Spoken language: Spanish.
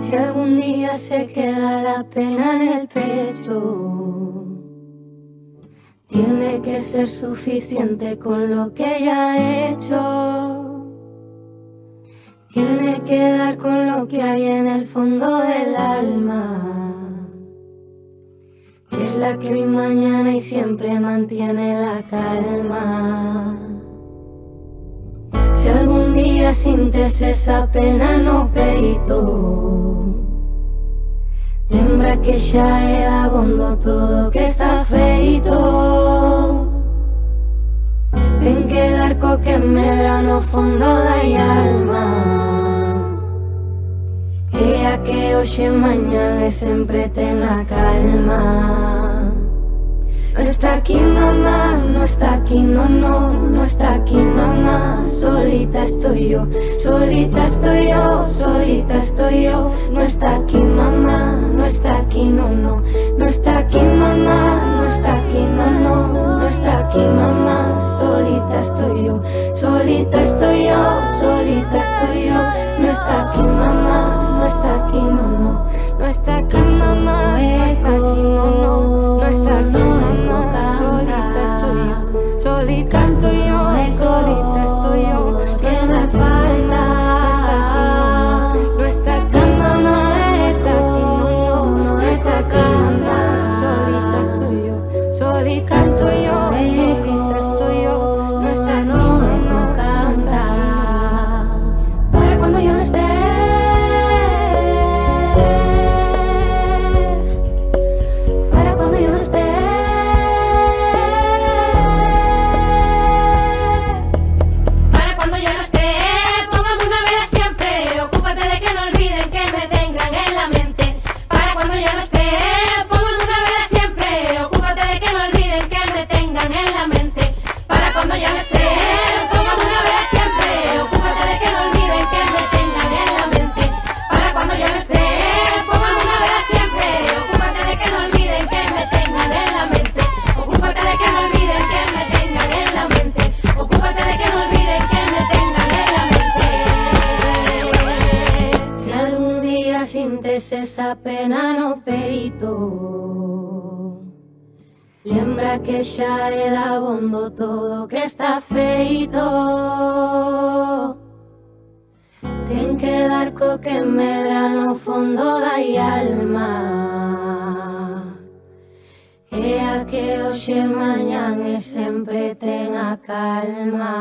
Si algún día se queda la pena en el pecho, tiene que ser suficiente con lo que ya ha hecho. Tiene que dar con lo que hay en el fondo del alma, que es la que hoy, mañana y siempre mantiene la calma. Si algún día sientes esa pena no peito, lembra que xa é dabondo todo que está feito. Ten que dar co que medra no fondo da alma, e a que hoxe mañán e sempre ten a calma. No está aquí mamá, no está aquí, no, no, no está aquí mamá. Solita estoy yo, solita estoy yo, solita estoy yo. No está aquí mamá, no está aquí, no, no, no está aquí mamá, no está aquí, no, no, no está aquí mamá. Solita estoy yo, solita estoy yo, solita estoy yo. No está aquí mamá, no está aquí, no, no, no está aquí mamá, no está aquí, no, no, no está aquí mamá. Solita estoy yo, solita estoy yo, solita estoy yo. No está aquí mamá, no está aquí, no, no está aquí mamá, está aquí, no, no, no está aquí mamá. Solita estoy yo, solita estoy yo, solita estoy yo. No está aquí mamá, no está aquí. Para cuando yo no esté, para cuando yo no esté. Sientes esa pena no peito, lembra que xa é dabondo todo que está feito. Ten que dar co que medra no fondo da alma, e a que hoxe mañán e sempre ten a calma.